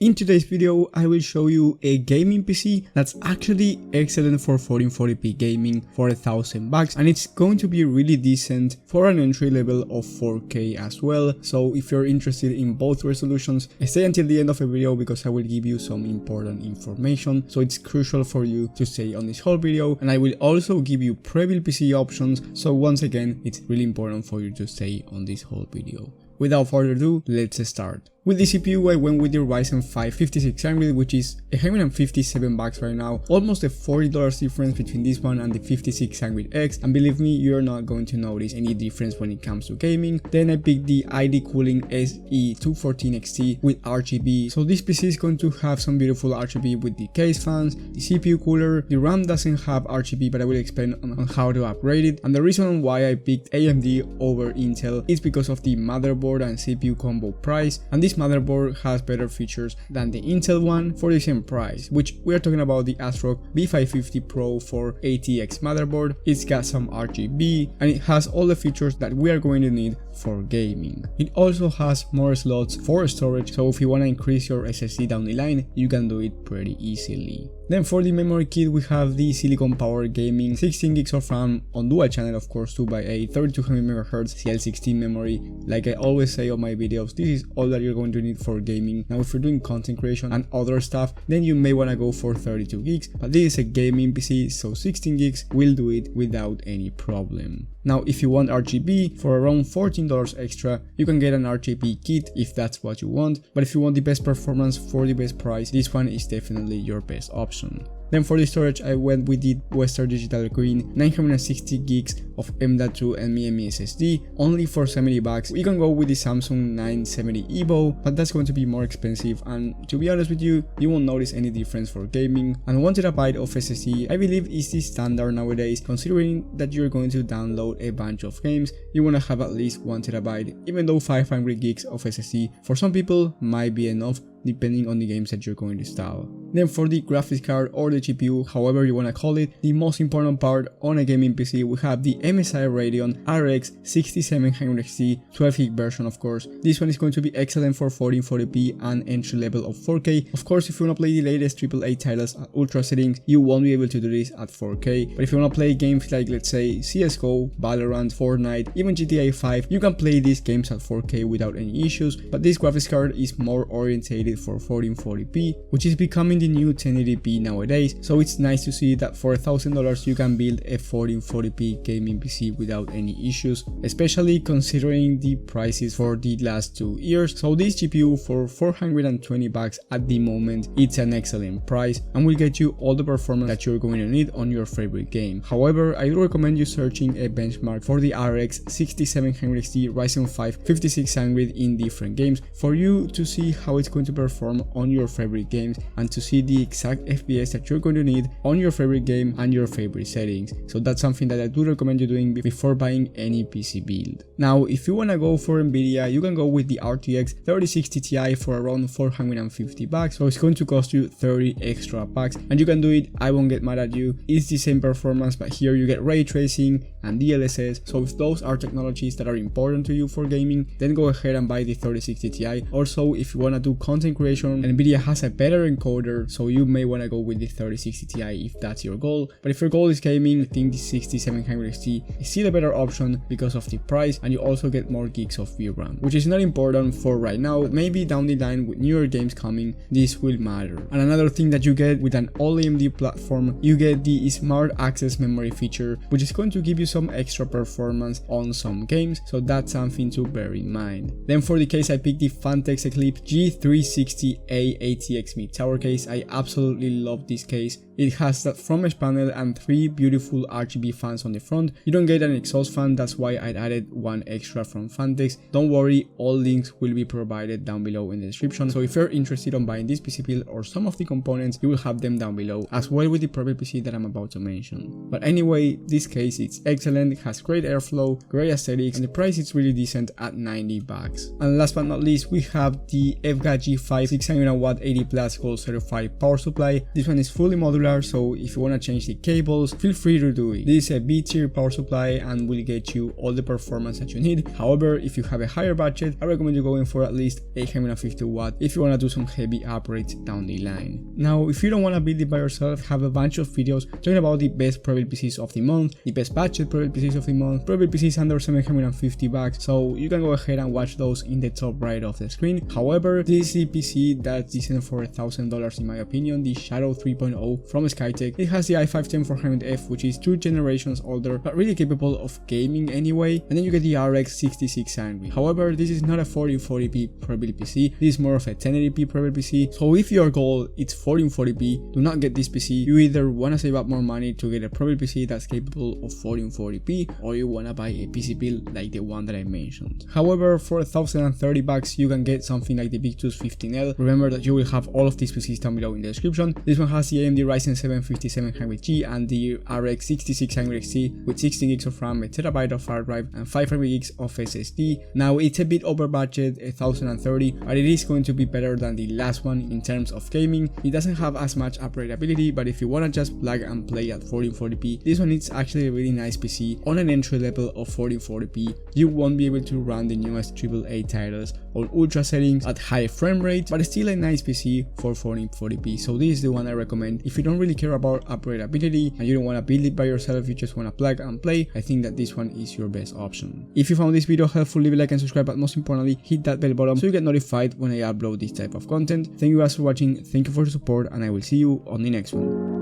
In today's video, I will show you a gaming PC that's actually excellent for 1440p gaming for $1,000 and it's going to be really decent for an entry level of 4K as well. So if you're interested in both resolutions, stay until the end of the video because I will give you some important information. So it's crucial for you to stay on this whole video, and I will also give you Prebuilt PC options. So once again, it's really important for you to stay on this whole video. Without further ado, let's start. With the CPU, I went with the RYZEN 5 5600, which is $157 right now, almost a $40 difference between this one and the 5600X, and believe me, you're not going to notice any difference when it comes to gaming. Then I picked the ID Cooling SE214XT with RGB, so this PC is going to have some beautiful RGB with the case fans, the CPU cooler. The RAM doesn't have RGB, but I will explain on how to upgrade it, and the reason why I picked AMD over Intel is because of the motherboard and CPU combo price, and this motherboard has better features than the Intel one for the same price, which we are talking about the ASROCK B550 Pro 4 ATX motherboard. It's got some RGB and it has all the features that we are going to need for gaming. It also has more slots for storage, so if you want to increase your SSD down the line, you can do it pretty easily. Then for the memory kit, we have the Silicon Power Gaming 16 gigs of RAM on dual channel, of course, 2x8 3200MHz CL16 memory. Like I always say on my videos, this is all that you're going to need for gaming. Now if you're doing content creation and other stuff, then you may want to go for 32 gigs, but this is a gaming PC, so 16 gigs will do it without any problem. Now if you want RGB for around $14 extra, you can get an RGB kit if that's what you want, but if you want the best performance for the best price, this one is definitely your best option. Then for the storage, I went with the Western Digital Green 960 gigs of M.2 NVMe SSD, only for $70. You can go with the Samsung 970 EVO, but that's going to be more expensive, and to be honest with you, you won't notice any difference for gaming. And 1TB of SSD, I believe, is the standard nowadays. Considering that you're going to download a bunch of games, you want to have at least 1TB, even though 500 gigs of SSD for some people might be enough, depending on the games that you're going to install. Then for the graphics card or the GPU, however you want to call it, the most important part on a gaming PC, we have the MSI Radeon RX 6700XT 12GB version, of course. This one is going to be excellent for 1440p and entry level of 4K. Of course, if you want to play the latest AAA titles at ultra settings, you won't be able to do this at 4K. But if you want to play games like, let's say, CSGO, Valorant, Fortnite, even GTA 5, you can play these games at 4K without any issues. But this graphics card is more orientated for 1440p, which is becoming the new 1080p nowadays, so it's nice to see that for $1,000 you can build a 1440p gaming PC without any issues, especially considering the prices for the last 2 years. So this GPU for $420 at the moment, it's an excellent price and will get you all the performance that you're going to need on your favorite game. However, I do recommend you searching a benchmark for the RX 6700XT RYZEN 5 5600 in different games for you to see how it's going to perform on your favorite games and to see the exact FPS that you're going to need on your favorite game and your favorite settings. So that's something that I do recommend you doing before buying any PC build. Now if you want to go for Nvidia, you can go with the RTX 3060 Ti for around $450, so it's going to cost you 30 extra bucks, and you can do it, I won't get mad at you. It's the same performance, but here you get ray tracing and DLSS, so if those are technologies that are important to you for gaming, then go ahead and buy the 3060 Ti. Also, if you want to do content creation, Nvidia has a better encoder, so you may want to go with the 3060 Ti if that's your goal. But if your goal is gaming, I think the 6700XT is still a better option because of the price, and you also get more gigs of VRAM, which is not important for right now. Maybe down the line with newer games coming, this will matter. And another thing that you get with an all AMD platform, you get the Smart Access Memory feature, which is going to give you some extra performance on some games, so that's something to bear in mind. Then for the case, I picked the PHANTEKS ECLIPSE G360A ATX mid-tower case. I absolutely love this case. It has that front mesh panel and 3 beautiful RGB fans on the front. You don't get an exhaust fan, that's why I added one extra from PHANTEKS. Don't worry, all links will be provided down below in the description, so if you're interested on buying this PC build or some of the components, you will have them down below, as well with the Prebuilt PC that I'm about to mention. But anyway, this case, it's excellent, it has great airflow, great aesthetics, and the price is really decent at $90. And last but not least, we have the EVGA G5 600W 80+ gold certified power supply. This one is fully modular similar, so if you want to change the cables, feel free to do it. This is a B-tier power supply and will get you all the performance that you need. However, if you have a higher budget, I recommend you going for at least 850 watt if you want to do some heavy upgrades down the line. Now, if you don't want to build it by yourself, I have a bunch of videos talking about the best Prebuilt PCs of the month, the best budget Prebuilt PCs of the month, Prebuilt PCs under 750 bucks, so you can go ahead and watch those in the top right of the screen. However, this is the PC that's decent for $1,000 in my opinion, the Shadow 3.0 from Skytech. It has the i5-10400F, which is 2 generations older, but really capable of gaming anyway, and then you get the RX 6600. However, this is not a 1440p Prebuilt PC, this is more of a 1080p Prebuilt PC, so if your goal is 1440p, do not get this PC. You either want to save up more money to get a Prebuilt PC that's capable of 1440p, or you want to buy a PC build like the one that I mentioned. However, for $1,030 you can get something like the Victus 15L. Remember that you will have all of these PCs down below in the description. This one has the AMD Ryzen 7 5700G and the RX 6600XT with 16 gigs of RAM, a terabyte of hard drive, and 500 gigs of SSD. Now, it's a bit over budget, $1,030, but it is going to be better than the last one in terms of gaming. It doesn't have as much upgradability, but if you want to just plug and play at 1440p, this one is actually a really nice PC. On an entry level of 1440p, you won't be able to run the newest AAA titles on ultra settings at high frame rate, but it's still a nice PC for 1440p, so this is the one I recommend. If you don't really care about upgradability and you don't want to build it by yourself, you just want to plug and play, I think that this one is your best option. If you found this video helpful, leave a like and subscribe, but most importantly, hit that bell button so you get notified when I upload this type of content. Thank you guys for watching, thank you for the support, and I will see you on the next one.